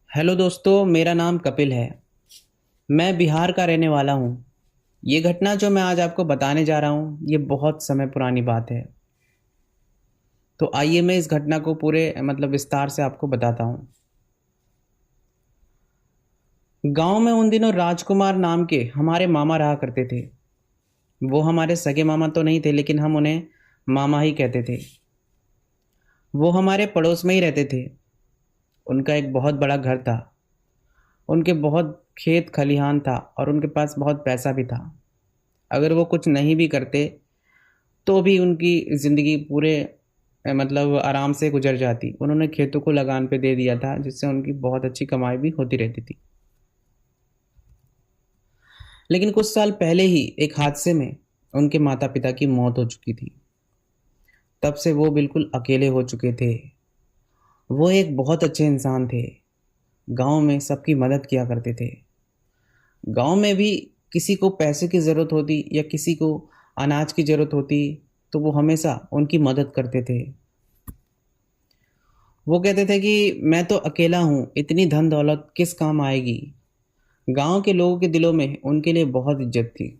Hello दोस्तों, मेरा नाम कपिल है। मैं बिहार का रहने वाला हूँ। ये घटना जो मैं आज आपको बताने जा रहा हूँ, ये बहुत समय पुरानी बात है। तो आइए मैं इस घटना को पूरे विस्तार से आपको बताता हूँ। गांव में उन दिनों राजकुमार नाम के हमारे मामा रहा करते थे। वो हमारे सगे मामा तो नहीं थे, लेकिन हम उन्हें मामा ही कहते थे। वो हमारे पड़ोस में ही रहते थे। उनका एक बहुत बड़ा घर था। उनके बहुत खेत खलिहान था और उनके पास बहुत पैसा भी था। अगर वो कुछ नहीं भी करते तो भी उनकी ज़िंदगी पूरे आराम से गुजर जाती। उन्होंने खेतों को लगान पे दे दिया था, जिससे उनकी बहुत अच्छी कमाई भी होती रहती थी। लेकिन कुछ साल पहले ही एक हादसे में उनके माता पिता की मौत हो चुकी थी। तब से वो बिल्कुल अकेले हो चुके थे। वो एक बहुत अच्छे इंसान थे। गांव में सबकी मदद किया करते थे। गांव में भी किसी को पैसे की ज़रूरत होती या किसी को अनाज की ज़रूरत होती, तो वो हमेशा उनकी मदद करते थे। वो कहते थे कि मैं तो अकेला हूँ, इतनी धन दौलत किस काम आएगी। गांव के लोगों के दिलों में उनके लिए बहुत इज्जत थी।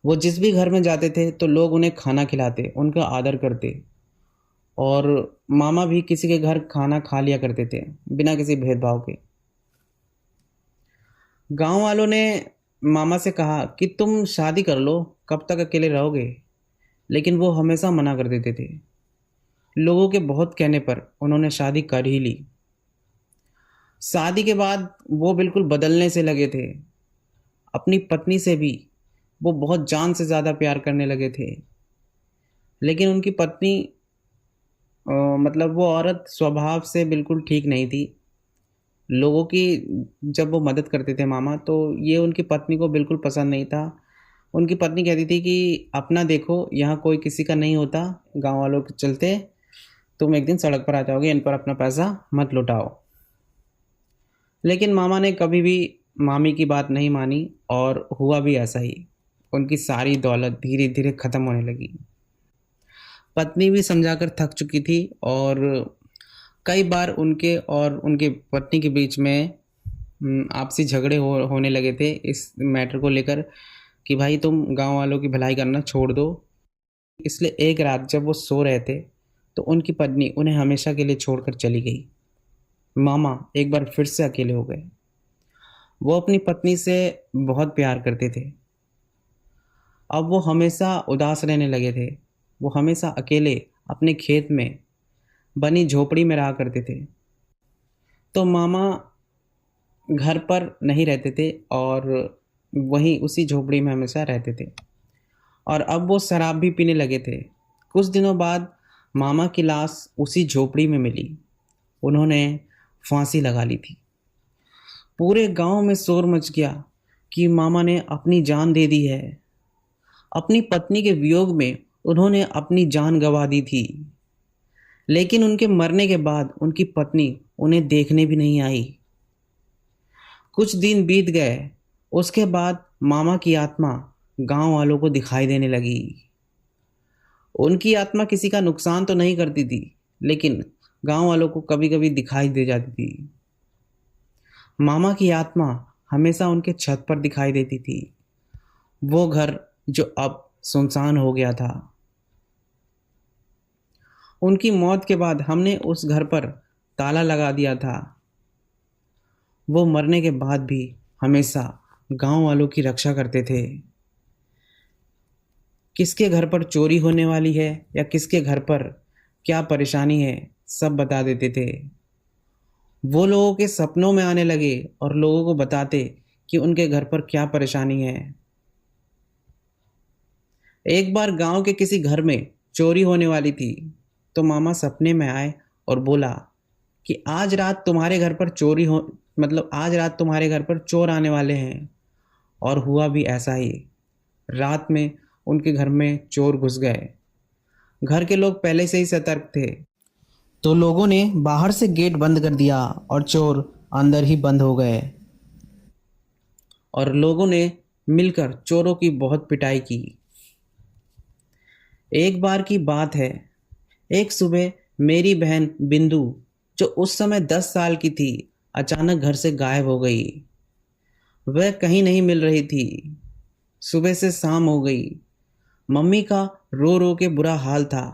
वो जिस भी घर में जाते थे तो लोग उन्हें खाना खिलाते, उनका आदर करते। और मामा भी किसी के घर खाना खा लिया करते थे, बिना किसी भेदभाव के। गांव वालों ने मामा से कहा कि तुम शादी कर लो, कब तक अकेले रहोगे। लेकिन वो हमेशा मना कर देते थे। लोगों के बहुत कहने पर उन्होंने शादी कर ही ली। शादी के बाद वो बिल्कुल बदलने से लगे थे। अपनी पत्नी से भी वो बहुत जान से ज़्यादा प्यार करने लगे थे। लेकिन उनकी पत्नी वो औरत स्वभाव से बिल्कुल ठीक नहीं थी। लोगों की जब वो मदद करते थे मामा, तो ये उनकी पत्नी को बिल्कुल पसंद नहीं था। उनकी पत्नी कहती थी कि अपना देखो, यहाँ कोई किसी का नहीं होता। गांव वालों के चलते तुम एक दिन सड़क पर आ जाओगे, इन पर अपना पैसा मत लुटाओ। लेकिन मामा ने कभी भी मामी की बात नहीं मानी और हुआ भी ऐसा ही। उनकी सारी दौलत धीरे धीरे ख़त्म होने लगी। पत्नी भी समझाकर थक चुकी थी और कई बार उनके और उनके पत्नी के बीच में आपसी झगड़े होने लगे थे इस मैटर को लेकर कि भाई तुम गांव वालों की भलाई करना छोड़ दो। इसलिए एक रात जब वो सो रहे थे तो उनकी पत्नी उन्हें हमेशा के लिए छोड़कर चली गई। मामा एक बार फिर से अकेले हो गए। वो अपनी पत्नी से बहुत प्यार करते थे। अब वो हमेशा उदास रहने लगे थे। वो हमेशा अकेले अपने खेत में बनी झोपड़ी में रहा करते थे। तो मामा घर पर नहीं रहते थे और वहीं उसी झोपड़ी में हमेशा रहते थे। और अब वो शराब भी पीने लगे थे। कुछ दिनों बाद मामा की लाश उसी झोपड़ी में मिली। उन्होंने फांसी लगा ली थी। पूरे गांव में शोर मच गया कि मामा ने अपनी जान दे दी है। अपनी पत्नी के वियोग में उन्होंने अपनी जान गंवा दी थी। लेकिन उनके मरने के बाद उनकी पत्नी उन्हें देखने भी नहीं आई। कुछ दिन बीत गए। उसके बाद मामा की आत्मा गांव वालों को दिखाई देने लगी। उनकी आत्मा किसी का नुकसान तो नहीं करती थी, लेकिन गांव वालों को कभी कभी दिखाई दे जाती थी। मामा की आत्मा हमेशा उनके छत पर दिखाई देती थी। वो घर जो अब सुनसान हो गया था। उनकी मौत के बाद हमने उस घर पर ताला लगा दिया था। वो मरने के बाद भी हमेशा गांव वालों की रक्षा करते थे। किसके घर पर चोरी होने वाली है या किसके घर पर क्या परेशानी है, सब बता देते थे। वो लोगों के सपनों में आने लगे और लोगों को बताते कि उनके घर पर क्या परेशानी है। एक बार गांव के किसी घर में चोरी होने वाली थी, तो मामा सपने में आए और बोला कि आज रात तुम्हारे घर पर चोरी हो आज रात तुम्हारे घर पर चोर आने वाले हैं। और हुआ भी ऐसा ही। रात में उनके घर में चोर घुस गए। घर के लोग पहले से ही सतर्क थे, तो लोगों ने बाहर से गेट बंद कर दिया और चोर अंदर ही बंद हो गए। और लोगों ने मिलकर चोरों की बहुत पिटाई की। एक बार की बात है, एक सुबह मेरी बहन बिंदु, जो उस समय 10 साल की थी, अचानक घर से गायब हो गई। वह कहीं नहीं मिल रही थी। सुबह से शाम हो गई। मम्मी का रो रो के बुरा हाल था।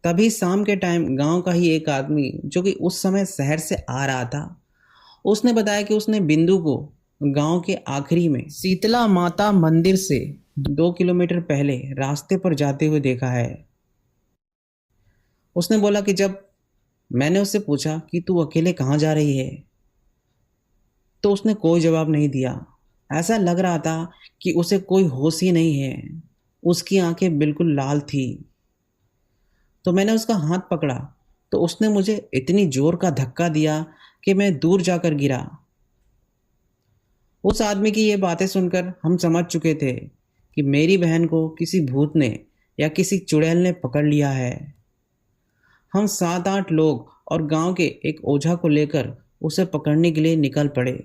तभी शाम के टाइम गांव का ही एक आदमी जो कि उस समय शहर से आ रहा था, उसने बताया कि उसने बिंदु को गांव के आखिरी में शीतला माता मंदिर से 2 किलोमीटर पहले रास्ते पर जाते हुए देखा है। उसने बोला कि जब मैंने उससे पूछा कि तू अकेले कहाँ जा रही है, तो उसने कोई जवाब नहीं दिया। ऐसा लग रहा था कि उसे कोई होश ही नहीं है। उसकी आंखें बिल्कुल लाल थी। तो मैंने उसका हाथ पकड़ा तो उसने मुझे इतनी जोर का धक्का दिया कि मैं दूर जाकर गिरा। उस आदमी की ये बातें सुनकर हम समझ चुके थे कि मेरी बहन को किसी भूत ने या किसी चुड़ैल ने पकड़ लिया है। हम 7-8 लोग और गांव के एक ओझा को लेकर उसे पकड़ने के लिए निकल पड़े।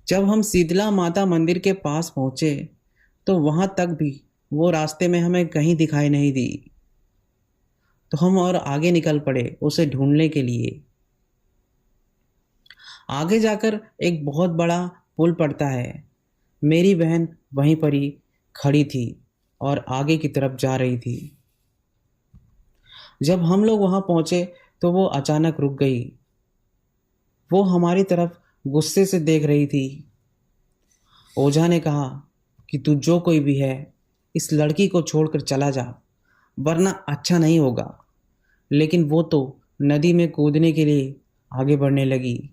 जब हम शीतला माता मंदिर के पास पहुंचे तो वहां तक भी वो रास्ते में हमें कहीं दिखाई नहीं दी। तो हम और आगे निकल पड़े उसे ढूंढने के लिए। आगे जाकर एक बहुत बड़ा पुल पड़ता है। मेरी बहन वहीं पर ही खड़ी थी और आगे की तरफ जा रही थी। जब हम लोग वहां पहुंचे तो वो अचानक रुक गई। वो हमारी तरफ गुस्से से देख रही थी। ओझा ने कहा कि तू जो कोई भी है, इस लड़की को छोड़कर चला जा, वरना अच्छा नहीं होगा। लेकिन वो तो नदी में कूदने के लिए आगे बढ़ने लगी।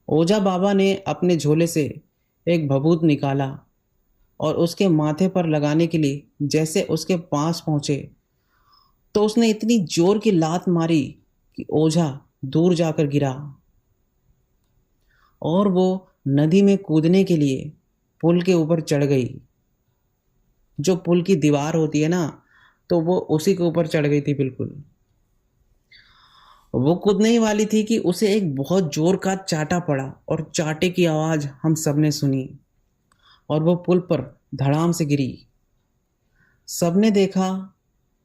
ओझा बाबा ने अपने झोले से एक भभूत निकाला और उसके माथे पर लगाने के लिए जैसे उसके पास पहुंचे तो उसने इतनी जोर की लात मारी कि ओझा दूर जाकर गिरा और वो नदी में कूदने के लिए पुल के ऊपर चढ़ गई। जो पुल की दीवार होती है ना, तो वो उसी के ऊपर चढ़ गई थी बिल्कुल। वो कूदने ही वाली थी कि उसे एक बहुत जोर का चाटा पड़ा और चाटे की आवाज हम सबने सुनी और वो पुल पर धड़ाम से गिरी। सबने देखा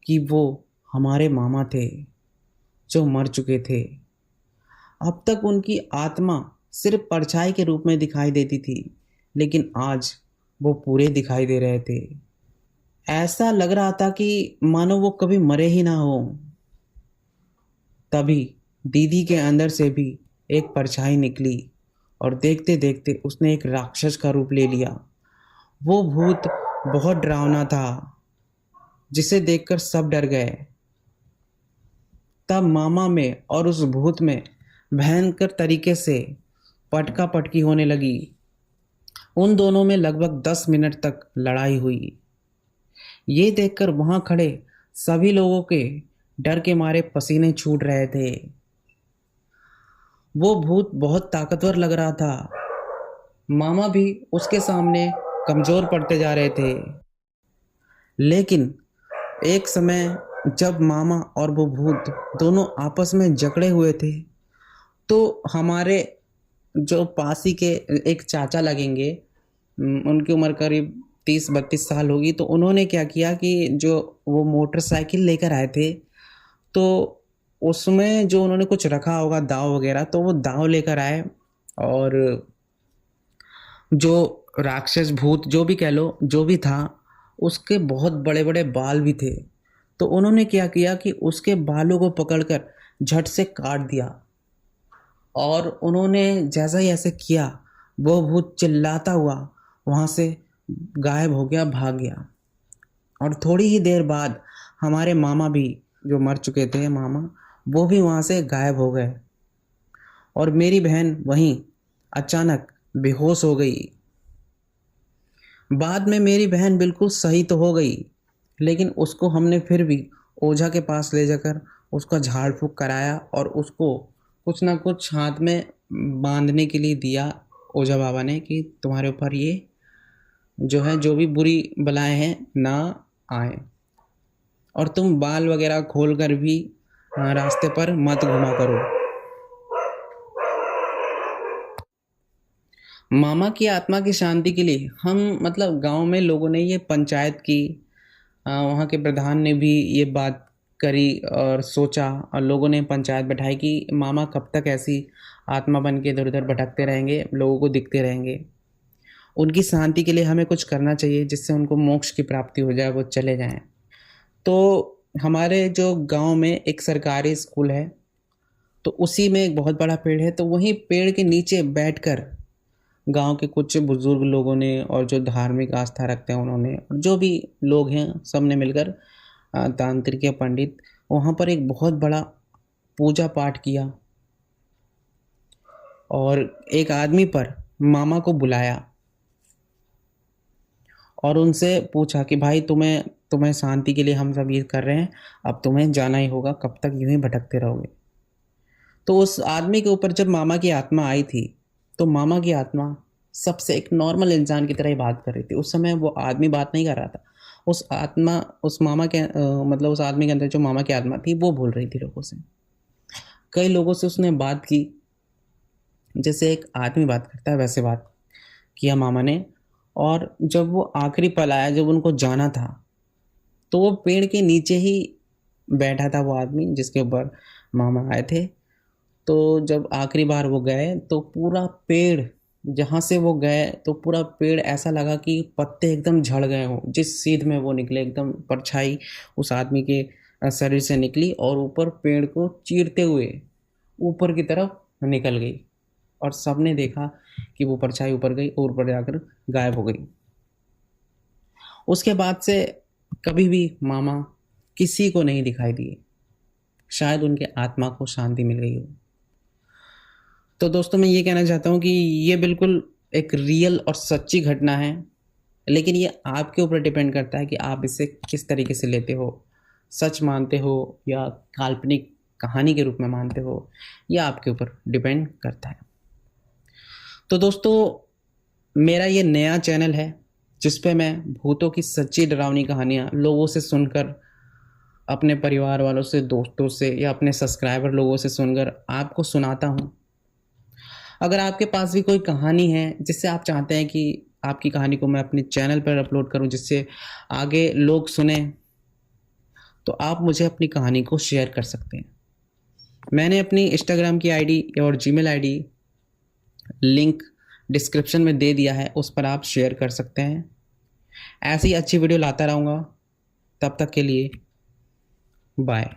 कि वो हमारे मामा थे जो मर चुके थे। अब तक उनकी आत्मा सिर्फ परछाई के रूप में दिखाई देती थी, लेकिन आज वो पूरे दिखाई दे रहे थे। ऐसा लग रहा था कि मानो वो कभी मरे ही ना हो। तभी दीदी के अंदर से भी एक परछाई निकली और देखते देखते उसने एक राक्षस का रूप ले लिया। वो भूत बहुत डरावना था, जिसे देखकर सब डर गए। तब मामा में और उस भूत में भयंकर तरीके से पटका पटकी होने लगी। उन दोनों में लगभग 10 मिनट तक लड़ाई हुई। ये देखकर वहां खड़े सभी लोगों के डर के मारे पसीने छूट रहे थे। वो भूत बहुत ताकतवर लग रहा था। मामा भी उसके सामने कमजोर पड़ते जा रहे थे। लेकिन एक समय जब मामा और वो भूत दोनों आपस में जकड़े हुए थे, तो हमारे जो पास ही के एक चाचा लगेंगे, उनकी उम्र करीब 30-32 साल होगी। तो उन्होंने क्या किया कि जो वो मोटरसाइकिल लेकर आए थे, तो उसमें जो उन्होंने कुछ रखा होगा दाव वगैरह, तो वो दाव लेकर आए और जो राक्षस भूत जो भी कह लो, जो भी था, उसके बहुत बड़े बड़े बाल भी थे। तो उन्होंने क्या किया कि उसके बालों को पकड़कर झट से काट दिया और उन्होंने जैसा ही ऐसे किया, वो भूत चिल्लाता हुआ वहाँ से गायब हो गया, भाग गया। और थोड़ी ही देर बाद हमारे मामा भी, जो मर चुके थे मामा, वो भी वहाँ से गायब हो गए और मेरी बहन वहीं अचानक बेहोश हो गई। बाद में मेरी बहन बिल्कुल सही तो हो गई, लेकिन उसको हमने फिर भी ओझा के पास ले जाकर उसका झाड़ फूँक कराया और उसको कुछ ना कुछ हाथ में बांधने के लिए दिया ओझा बाबा ने कि तुम्हारे ऊपर ये जो है, जो भी बुरी बलाएं हैं ना आए, और तुम बाल वगैरह खोल कर भी रास्ते पर मत घुमा करो। मामा की आत्मा की शांति के लिए हम मतलब गांव में लोगों ने ये पंचायत की, वहाँ के प्रधान ने भी ये बात करी और सोचा और लोगों ने पंचायत बैठाई कि मामा कब तक ऐसी आत्मा बन के इधर-उधर भटकते रहेंगे, लोगों को दिखते रहेंगे। उनकी शांति के लिए हमें कुछ करना चाहिए जिससे उनको मोक्ष की प्राप्ति हो जाए, वो चले जाएँ। तो हमारे जो गाँव में एक सरकारी स्कूल है, तो उसी में एक बहुत बड़ा पेड़ है, तो वहीं पेड़ के नीचे बैठकर गाँव के कुछ बुज़ुर्ग लोगों ने और जो धार्मिक आस्था रखते हैं उन्होंने और जो भी लोग हैं, सब ने मिलकर तांत्रिक या पंडित वहाँ पर एक बहुत बड़ा पूजा पाठ किया और एक आदमी पर मामा को बुलाया और उनसे पूछा कि भाई तुम्हें तुम्हें शांति के लिए हम सब ये कर रहे हैं, अब तुम्हें जाना ही होगा, कब तक यूँ ही भटकते रहोगे? तो उस आदमी के ऊपर जब मामा की आत्मा आई थी, तो मामा की आत्मा सबसे एक नॉर्मल इंसान की तरह ही बात कर रही थी। उस समय वो आदमी बात नहीं कर रहा था। उस आत्मा उस मामा के मतलब उस आदमी के अंदर जो मामा की आत्मा थी, वो बोल रही थी लोगों से। कई लोगों से उसने बात की, जैसे एक आदमी बात करता है वैसे बात किया मामा ने। और जब वो आखिरी पल आया, जब उनको जाना था, तो वो पेड़ के नीचे ही बैठा था वो आदमी जिसके ऊपर मामा आए थे। तो जब आखिरी बार वो गए तो पूरा पेड़, जहाँ से वो गए तो पूरा पेड़ ऐसा लगा कि पत्ते एकदम झड़ गए हों। जिस सीध में वो निकले एकदम परछाई उस आदमी के शरीर से निकली और ऊपर पेड़ को चीरते हुए ऊपर की तरफ निकल गई और सबने देखा कि वो परछाई ऊपर गई और ऊपर जाकर गायब हो गई। उसके बाद से कभी भी मामा किसी को नहीं दिखाई दिए। शायद उनके आत्मा को शांति मिल गई हो। तो दोस्तों मैं ये कहना चाहता हूँ कि ये बिल्कुल एक रियल और सच्ची घटना है, लेकिन ये आपके ऊपर डिपेंड करता है कि आप इसे किस तरीके से लेते हो। सच मानते हो या काल्पनिक कहानी के रूप में मानते हो, यह आपके ऊपर डिपेंड करता है। तो दोस्तों मेरा ये नया चैनल है जिस पे मैं भूतों की सच्ची डरावनी कहानियाँ लोगों से सुनकर, अपने परिवार वालों से, दोस्तों से या अपने सब्सक्राइबर लोगों से सुनकर आपको सुनाता हूँ। अगर आपके पास भी कोई कहानी है जिससे आप चाहते हैं कि आपकी कहानी को मैं अपने चैनल पर अपलोड करूं जिससे आगे लोग सुने, तो आप मुझे अपनी कहानी को शेयर कर सकते हैं। मैंने अपनी इंस्टाग्राम की आईडी और जीमेल आईडी लिंक डिस्क्रिप्शन में दे दिया है, उस पर आप शेयर कर सकते हैं। ऐसी अच्छी वीडियो लाता रहूँगा। तब तक के लिए बाय।